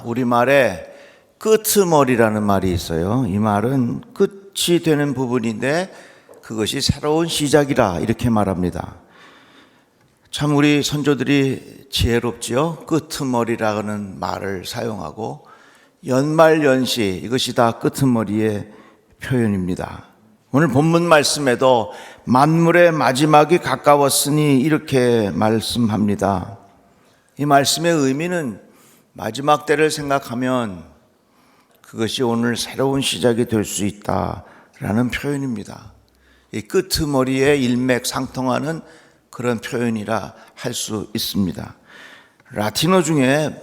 우리말에 끄트머리라는 말이 있어요. 이 말은 끝이 되는 부분인데 그것이 새로운 시작이라 이렇게 말합니다. 참 우리 선조들이 지혜롭지요. 끄트머리라는 말을 사용하고 연말연시, 이것이 다 끄트머리의 표현입니다. 오늘 본문 말씀에도 만물의 마지막이 가까웠으니 이렇게 말씀합니다. 이 말씀의 의미는 마지막 때를 생각하면 그것이 오늘 새로운 시작이 될 수 있다라는 표현입니다. 이 끄트머리에 일맥상통하는 그런 표현이라 할 수 있습니다. 라틴어 중에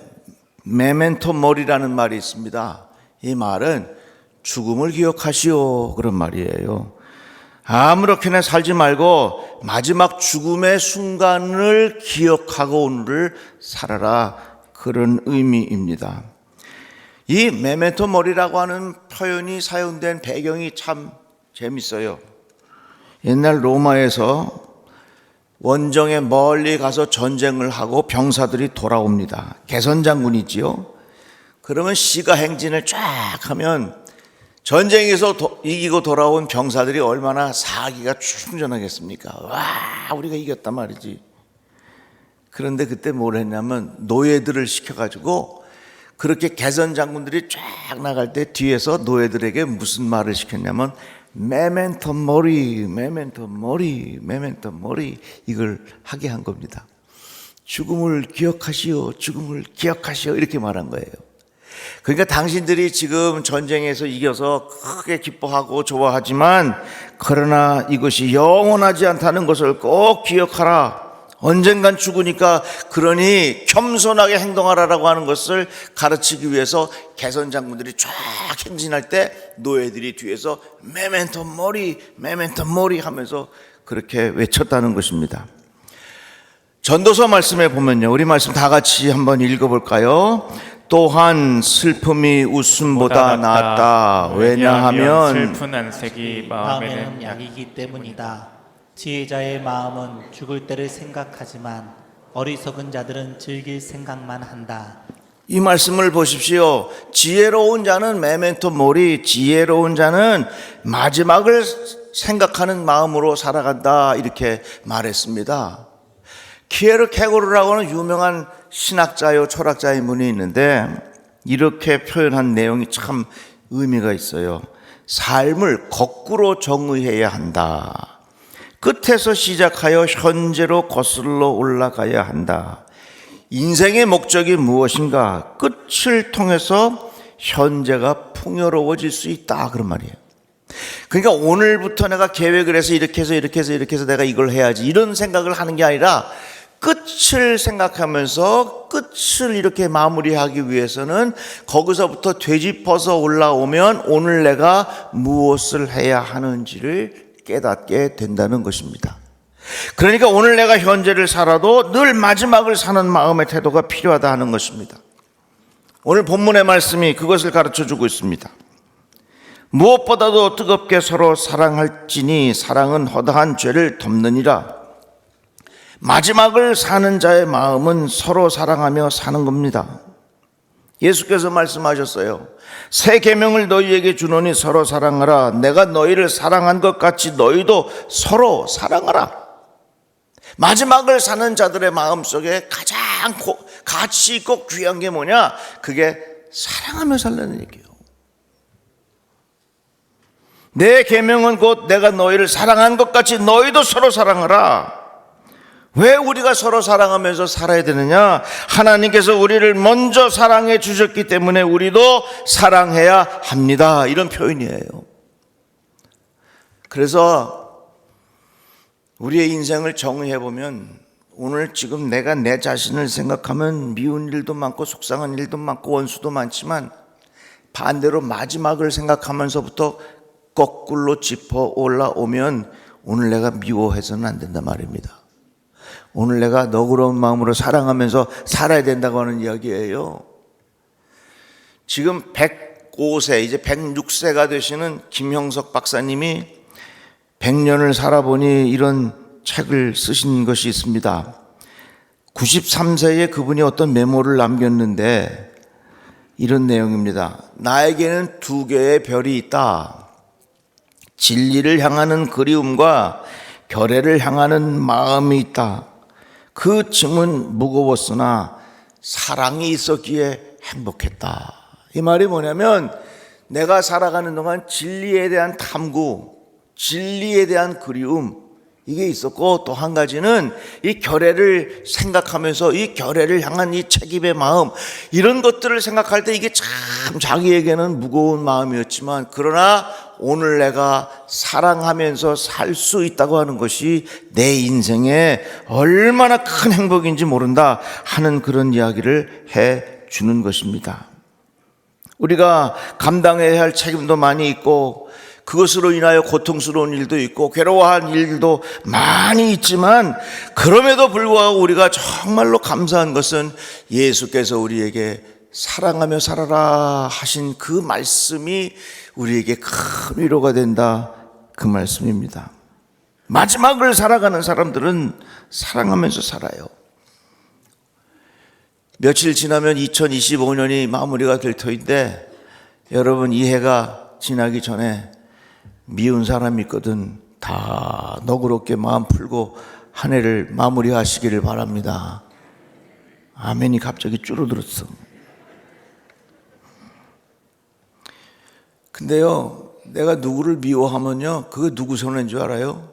메멘토 모리라는 말이 있습니다. 이 말은 죽음을 기억하시오 그런 말이에요. 아무렇게나 살지 말고 마지막 죽음의 순간을 기억하고 오늘을 살아라, 그런 의미입니다. 이 메멘토 모리라고 하는 표현이 사용된 배경이 참 재밌어요. 옛날 로마에서 원정에 멀리 가서 전쟁을 하고 병사들이 돌아옵니다. 개선장군이지요. 그러면 시가 행진을 쫙 하면 전쟁에서 이기고 돌아온 병사들이 얼마나 사기가 충전하겠습니까? 와, 우리가 이겼단 말이지. 그런데 그때 뭘 했냐면 노예들을 시켜가지고 그렇게 개선장군들이 쫙 나갈 때 뒤에서 노예들에게 무슨 말을 시켰냐면 메멘토 모리, 메멘토 모리, 메멘토 모리, 이걸 하게 한 겁니다. 죽음을 기억하시오, 죽음을 기억하시오, 이렇게 말한 거예요. 그러니까 당신들이 지금 전쟁에서 이겨서 크게 기뻐하고 좋아하지만 그러나 이것이 영원하지 않다는 것을 꼭 기억하라. 언젠간 죽으니까 그러니 겸손하게 행동하라라고 하는 것을 가르치기 위해서 개선장군들이 쫙 행진할 때 노예들이 뒤에서 메멘토 모리, 메멘토 모리 하면서 그렇게 외쳤다는 것입니다. 전도서 말씀에 보면요, 우리 말씀 다 같이 한번 읽어볼까요? 또한 슬픔이 웃음보다 낫다. 왜냐하면 슬픈 안색이 마음에는 약이기 때문이다. 지혜자의 마음은 죽을 때를 생각하지만 어리석은 자들은 즐길 생각만 한다. 이 말씀을 보십시오. 지혜로운 자는 메멘토 모리, 지혜로운 자는 마지막을 생각하는 마음으로 살아간다, 이렇게 말했습니다. 키에르케고르라고 하는 유명한 신학자요 철학자의 분이 있는데 이렇게 표현한 내용이 참 의미가 있어요. 삶을 거꾸로 정의해야 한다. 끝에서 시작하여 현재로 거슬러 올라가야 한다. 인생의 목적이 무엇인가? 끝을 통해서 현재가 풍요로워질 수 있다, 그런 말이에요. 그러니까 오늘부터 내가 계획을 해서 이렇게 해서 내가 이걸 해야지, 이런 생각을 하는 게 아니라 끝을 생각하면서 끝을 이렇게 마무리하기 위해서는 거기서부터 되짚어서 올라오면 오늘 내가 무엇을 해야 하는지를 깨닫게 된다는 것입니다. 그러니까 오늘 내가 현재를 살아도 늘 마지막을 사는 마음의 태도가 필요하다 하는 것입니다. 오늘 본문의 말씀이 그것을 가르쳐주고 있습니다. 무엇보다도 뜨겁게 서로 사랑할지니 사랑은 허다한 죄를 덮느니라. 마지막을 사는 자의 마음은 서로 사랑하며 사는 겁니다. 예수께서 말씀하셨어요. 새 계명을 너희에게 주노니 서로 사랑하라. 내가 너희를 사랑한 것 같이 너희도 서로 사랑하라. 마지막을 사는 자들의 마음속에 가장 가치 있고 귀한 게 뭐냐? 그게 사랑하며 살라는 얘기예요. 내 계명은 곧 내가 너희를 사랑한 것 같이 너희도 서로 사랑하라. 왜 우리가 서로 사랑하면서 살아야 되느냐? 하나님께서 우리를 먼저 사랑해 주셨기 때문에 우리도 사랑해야 합니다, 이런 표현이에요. 그래서 우리의 인생을 정의해 보면 오늘 지금 내가 내 자신을 생각하면 미운 일도 많고 속상한 일도 많고 원수도 많지만 반대로 마지막을 생각하면서부터 거꾸로 짚어 올라오면 오늘 내가 미워해서는 안 된단 말입니다. 오늘 내가 너그러운 마음으로 사랑하면서 살아야 된다고 하는 이야기예요. 지금 105세, 이제 106세가 되시는 김형석 박사님이 100년을 살아보니 이런 책을 쓰신 것이 있습니다. 93세에 그분이 어떤 메모를 남겼는데 이런 내용입니다. 나에게는 두 개의 별이 있다. 진리를 향하는 그리움과 결례를 향하는 마음이 있다. 그 짐은 무거웠으나 사랑이 있었기에 행복했다. 이 말이 뭐냐면 내가 살아가는 동안 진리에 대한 탐구, 진리에 대한 그리움, 이게 있었고 또 한 가지는 이 결례를 생각하면서 이 결례를 향한 이 책임의 마음, 이런 것들을 생각할 때 이게 참 자기에게는 무거운 마음이었지만 그러나 오늘 내가 사랑하면서 살 수 있다고 하는 것이 내 인생에 얼마나 큰 행복인지 모른다 하는 그런 이야기를 해 주는 것입니다. 우리가 감당해야 할 책임도 많이 있고 그것으로 인하여 고통스러운 일도 있고 괴로워한 일도 많이 있지만 그럼에도 불구하고 우리가 정말로 감사한 것은 예수께서 우리에게 사랑하며 살아라 하신 그 말씀이 우리에게 큰 위로가 된다, 그 말씀입니다. 마지막을 살아가는 사람들은 사랑하면서 살아요. 며칠 지나면 2025년이 마무리가 될 터인데 여러분, 이 해가 지나기 전에 미운 사람이 있거든 다 너그럽게 마음 풀고 한 해를 마무리하시기를 바랍니다. 아멘이 갑자기 줄어들었어. 근데요, 내가 누구를 미워하면요, 그게 누구 손해인 줄 알아요?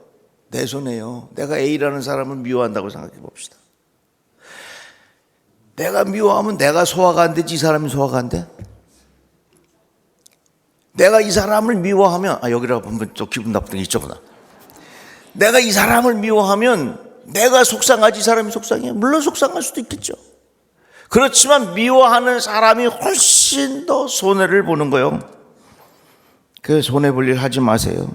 내 손해요. 내가 A라는 사람을 미워한다고 생각해 봅시다. 내가 미워하면 내가 소화가 안 되지 이 사람이 소화가 안 돼? 내가 이 사람을 미워하면, 여기라고 보면 또 기분 나쁘던 게 있죠. 내가 이 사람을 미워하면 내가 속상하지 이 사람이 속상해? 물론 속상할 수도 있겠죠. 그렇지만 미워하는 사람이 훨씬 더 손해를 보는 거예요. 그 손해볼 일 하지 마세요.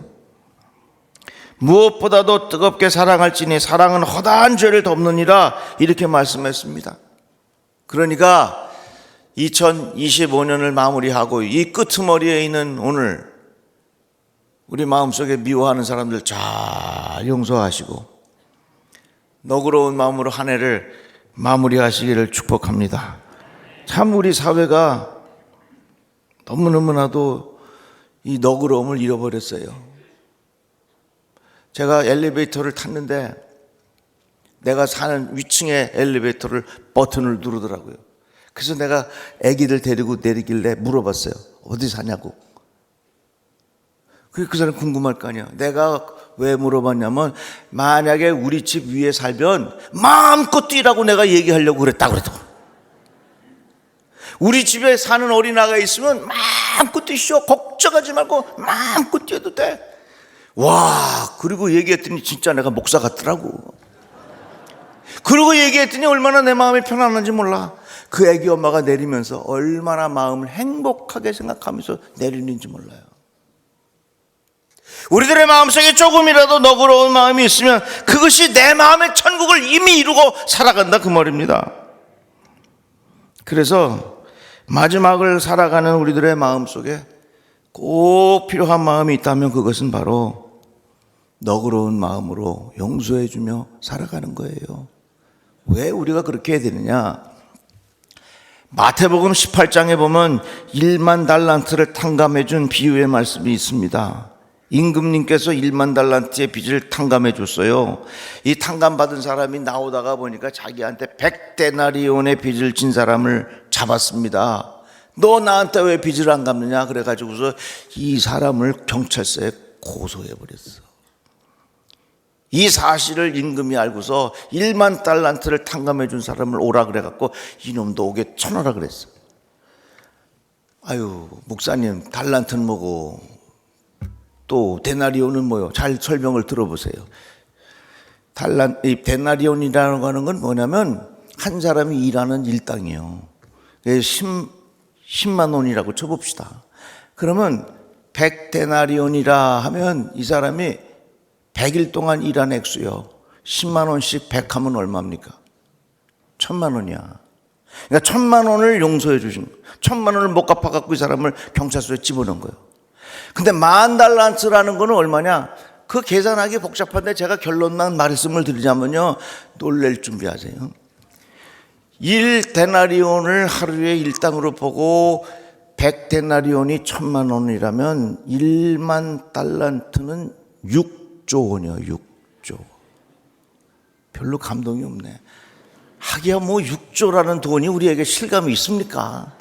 무엇보다도 뜨겁게 사랑할지니 사랑은 허다한 죄를 덮느니라, 이렇게 말씀했습니다. 그러니까 2025년을 마무리하고 이 끄트머리에 있는 오늘 우리 마음속에 미워하는 사람들 잘 용서하시고 너그러운 마음으로 한 해를 마무리하시기를 축복합니다. 참 우리 사회가 너무너무나도 이 너그러움을 잃어버렸어요. 제가 엘리베이터를 탔는데 내가 사는 위층의 엘리베이터를 버튼을 누르더라고요. 그래서 내가 아기들 데리고 내리길래 물어봤어요. 어디 사냐고. 그 사람 궁금할 거 아니야. 내가 왜 물어봤냐면 만약에 우리 집 위에 살면 마음껏 뛰라고 내가 얘기하려고 그랬다고. 우리 집에 사는 어린아이가 있으면 마음껏 뛰시오. 걱정하지 말고 마음껏 뛰어도 돼. 와, 그리고 얘기했더니 진짜 내가 목사 같더라고. 그리고 얘기했더니 얼마나 내 마음이 편안한지 몰라. 그 애기 엄마가 내리면서 얼마나 마음을 행복하게 생각하면서 내리는지 몰라요. 우리들의 마음속에 조금이라도 너그러운 마음이 있으면 그것이 내 마음의 천국을 이미 이루고 살아간다, 그 말입니다. 그래서 마지막을 살아가는 우리들의 마음속에 꼭 필요한 마음이 있다면 그것은 바로 너그러운 마음으로 용서해주며 살아가는 거예요. 왜 우리가 그렇게 해야 되느냐? 마태복음 18장에 보면 1만 달란트를 탕감해 준 비유의 말씀이 있습니다. 임금님께서 1만 달란트의 빚을 탕감해 줬어요. 이 탕감받은 사람이 나오다가 보니까 자기한테 100데나리온의 빚을 진 사람을 잡았습니다. 너 나한테 왜 빚을 안 갚느냐? 그래가지고서 이 사람을 경찰서에 고소해버렸어. 이 사실을 임금이 알고서 1만 달란트를 탕감해 준 사람을 오라 그래갖고 이놈도 오게 쳐넣으라 그랬어. 아유, 목사님, 달란트는 뭐고 또 데나리온은 뭐요? 잘 설명을 들어보세요. 이 데나리온이라고 하는 건 뭐냐면 한 사람이 일하는 일당이에요. 10만 원이라고 쳐봅시다. 그러면 100데나리온이라 하면 이 사람이 100일 동안 일한 액수요. 10만 원씩 100 하면 얼마입니까? 1000만 원이야. 그러니까 1000만 원을 용서해 주신 거예요. 1000만 원을 못 갚아갖고 이 사람을 경찰서에 집어넣은 거예요. 근데 10,000달란트라는 거는 얼마냐? 그 계산하기 복잡한데 제가 결론만 말씀을 드리자면요, 놀랄 준비하세요. 1데나리온을 하루에 일당으로 보고 100데나리온이 1000만 원이라면 1만 달란트는 6조 원이요. 6조. 별로 감동이 없네. 하기야 뭐 6조라는 돈이 우리에게 실감이 있습니까?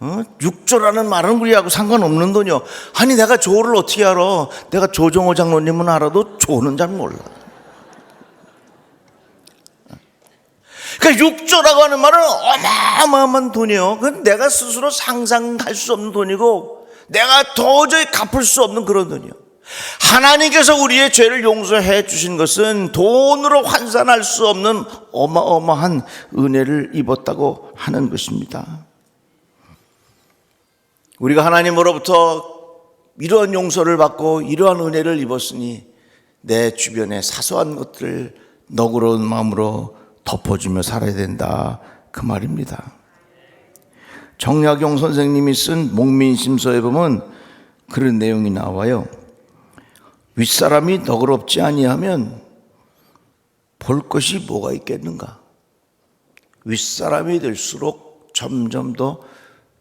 6조라는 말은 우리하고 상관없는 돈이요. 아니 내가 조를 어떻게 알아? 내가 조정호 장로님은 알아도 조는 잘 몰라. 그러니까 6조라고 하는 말은 어마어마한 돈이에요. 그건 내가 스스로 상상할 수 없는 돈이고 내가 도저히 갚을 수 없는 그런 돈이에요. 하나님께서 우리의 죄를 용서해 주신 것은 돈으로 환산할 수 없는 어마어마한 은혜를 입었다고 하는 것입니다. 우리가 하나님으로부터 이러한 용서를 받고 이러한 은혜를 입었으니 내 주변의 사소한 것들을 너그러운 마음으로 덮어주며 살아야 된다, 그 말입니다. 정약용 선생님이 쓴 목민심서에 보면 그런 내용이 나와요. 윗사람이 너그럽지 아니하면 볼 것이 뭐가 있겠는가. 윗사람이 될수록 점점 더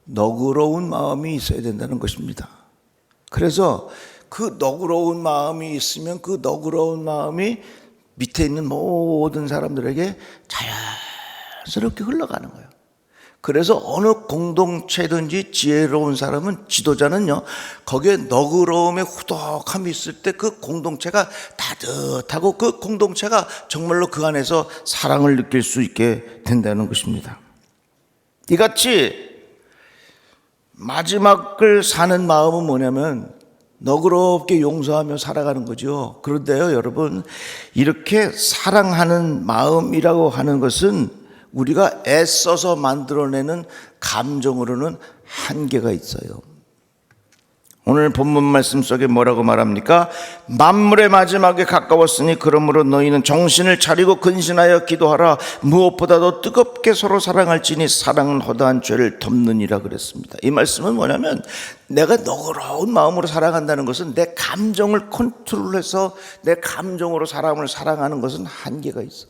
너그러운 마음이 있어야 된다는 것입니다. 그래서 그 너그러운 마음이 있으면 그 너그러운 마음이 밑에 있는 모든 사람들에게 자연스럽게 흘러가는 거예요. 그래서 어느 공동체든지 지혜로운 사람은, 지도자는요, 거기에 너그러움의 후덕함이 있을 때 그 공동체가 따뜻하고 그 공동체가 정말로 그 안에서 사랑을 느낄 수 있게 된다는 것입니다. 이같이 마지막을 사는 마음은 뭐냐면 너그럽게 용서하며 살아가는 거죠. 그런데요, 여러분, 이렇게 사랑하는 마음이라고 하는 것은 우리가 애써서 만들어내는 감정으로는 한계가 있어요. 오늘 본문 말씀 속에 뭐라고 말합니까? 만물의 마지막에 가까웠으니 그러므로 너희는 정신을 차리고 근신하여 기도하라. 무엇보다도 뜨겁게 서로 사랑할지니 사랑은 허다한 죄를 덮느니라 그랬습니다. 이 말씀은 뭐냐면 내가 너그러운 마음으로 사랑한다는 것은 내 감정을 컨트롤해서 내 감정으로 사람을 사랑하는 것은 한계가 있어.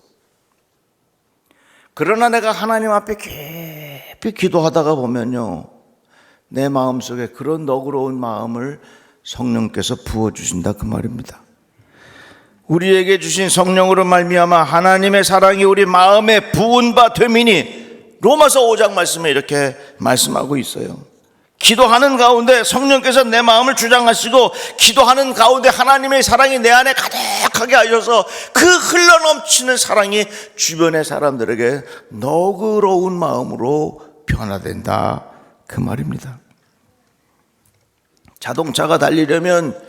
그러나 내가 하나님 앞에 깊이 기도하다가 보면요, 내 마음속에 그런 너그러운 마음을 성령께서 부어주신다, 그 말입니다. 우리에게 주신 성령으로 말미암아 하나님의 사랑이 우리 마음에 부은 바 되미니, 로마서 5장 말씀에 이렇게 말씀하고 있어요. 기도하는 가운데 성령께서 내 마음을 주장하시고 기도하는 가운데 하나님의 사랑이 내 안에 가득하게 하셔서 그 흘러넘치는 사랑이 주변의 사람들에게 너그러운 마음으로 변화된다, 그 말입니다. 자동차가 달리려면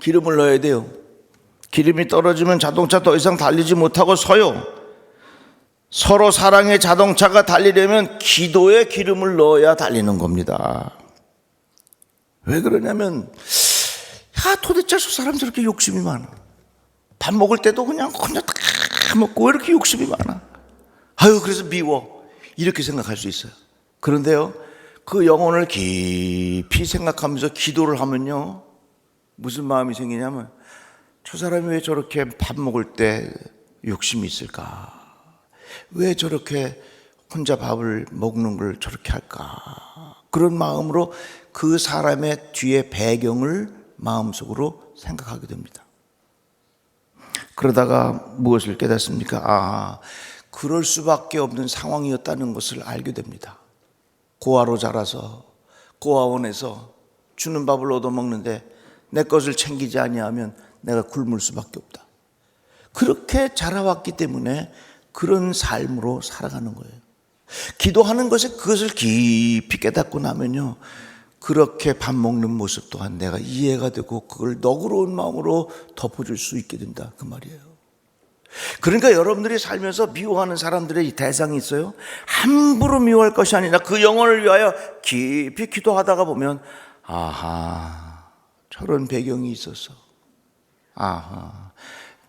기름을 넣어야 돼요. 기름이 떨어지면 자동차 더 이상 달리지 못하고 서요. 서로 사랑의 자동차가 달리려면 기도에 기름을 넣어야 달리는 겁니다. 왜 그러냐면, 도대체 저 사람 저렇게 욕심이 많아. 밥 먹을 때도 그냥 혼자 다 먹고 왜 이렇게 욕심이 많아? 그래서 미워. 이렇게 생각할 수 있어요. 그런데요, 그 영혼을 깊이 생각하면서 기도를 하면요, 무슨 마음이 생기냐면, 저 사람이 왜 저렇게 밥 먹을 때 욕심이 있을까? 왜 저렇게 혼자 밥을 먹는 걸 저렇게 할까? 그런 마음으로 그 사람의 뒤에 배경을 마음속으로 생각하게 됩니다. 그러다가 무엇을 깨닫습니까? 그럴 수밖에 없는 상황이었다는 것을 알게 됩니다. 고아로 자라서 고아원에서 주는 밥을 얻어먹는데 내 것을 챙기지 아니하면 내가 굶을 수밖에 없다. 그렇게 자라왔기 때문에 그런 삶으로 살아가는 거예요. 기도하는 것에 그것을 깊이 깨닫고 나면요, 그렇게 밥 먹는 모습 또한 내가 이해가 되고 그걸 너그러운 마음으로 덮어줄 수 있게 된다, 그 말이에요. 그러니까 여러분들이 살면서 미워하는 사람들의 대상이 있어요. 함부로 미워할 것이 아니라 그 영혼을 위하여 깊이 기도하다가 보면, 저런 배경이 있어서,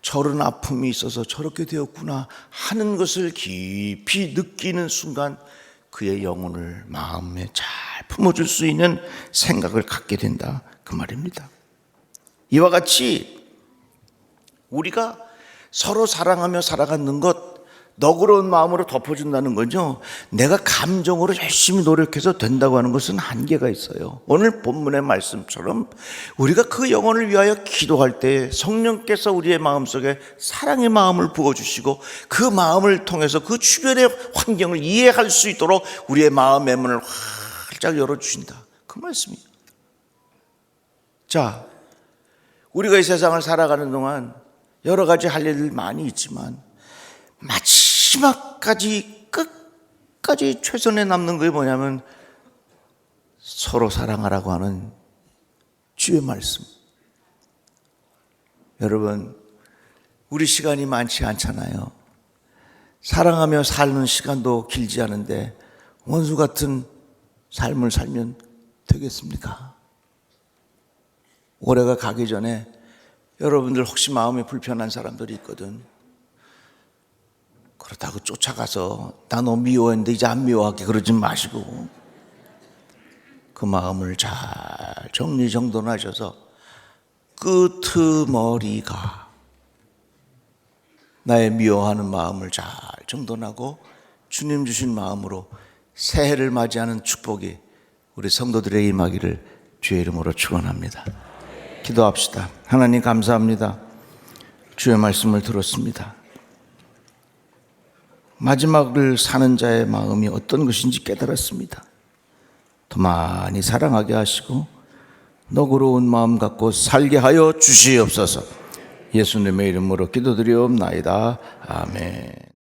저런 아픔이 있어서 저렇게 되었구나 하는 것을 깊이 느끼는 순간 그의 영혼을 마음에 잘 품어줄 수 있는 생각을 갖게 된다, 그 말입니다. 이와 같이 우리가 서로 사랑하며 살아가는 것, 너그러운 마음으로 덮어준다는 거죠. 내가 감정으로 열심히 노력해서 된다고 하는 것은 한계가 있어요. 오늘 본문의 말씀처럼 우리가 그 영혼을 위하여 기도할 때 성령께서 우리의 마음속에 사랑의 마음을 부어주시고 그 마음을 통해서 그 주변의 환경을 이해할 수 있도록 우리의 마음의 문을 활짝 열어주신다. 그 말씀이에요. 자, 우리가 이 세상을 살아가는 동안 여러 가지 할 일들 많이 있지만 마지막까지 끝까지 최선에 남는 게 뭐냐면 서로 사랑하라고 하는 주의 말씀. 여러분, 우리 시간이 많지 않잖아요. 사랑하며 사는 시간도 길지 않은데 원수 같은 삶을 살면 되겠습니까? 올해가 가기 전에 여러분들 혹시 마음이 불편한 사람들이 있거든. 그렇다고 쫓아가서 나 너 미워했는데 이제 안 미워하게 그러지 마시고 그 마음을 잘 정리정돈하셔서 끄트머리가 나의 미워하는 마음을 잘 정돈하고 주님 주신 마음으로 새해를 맞이하는 축복이 우리 성도들의 임하기를 주의 이름으로 축원합니다. 기도합시다. 하나님 감사합니다. 주의 말씀을 들었습니다. 마지막을 사는 자의 마음이 어떤 것인지 깨달았습니다. 더 많이 사랑하게 하시고 너그러운 마음 갖고 살게 하여 주시옵소서. 예수님의 이름으로 기도드리옵나이다. 아멘.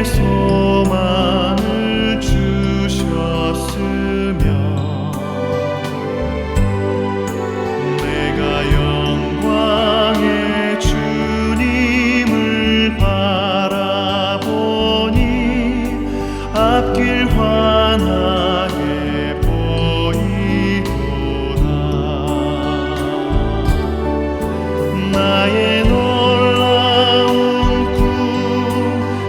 소망을 주셨으며 내가 영광의 주님을 바라보니 앞길 환하게 보이도다. 나의 놀라운 꿈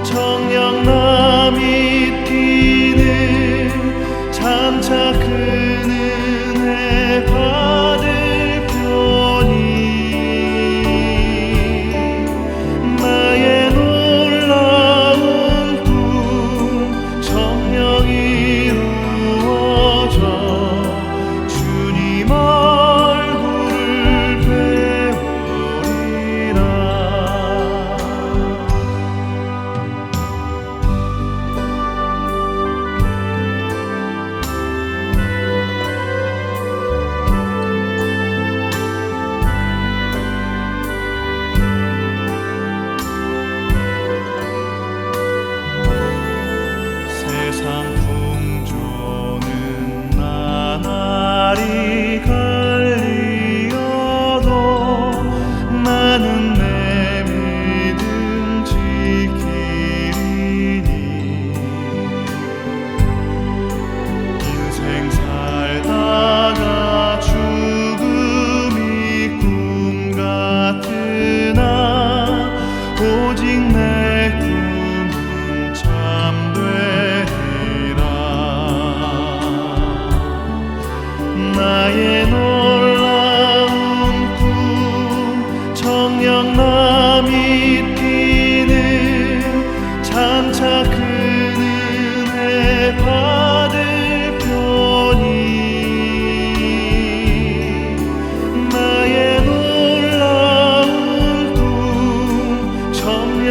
정녕 남이 뛰는 장차 큰 은혜 받을 편이 나의 놀라운 꿈 정녕 이루어져 주님 얼굴을 배우리라. 세상 풍조는 나날이 갈리어도 나는 내 믿음 지키리니 인생 살다가 죽음이 꿈 같으나 오직 내 꿈은 참되리라. 나의 놀라운 꿈 정녕 남이 뛰는 장차 큰 은혜 받을 편이 나의 놀라운 꿈 정녕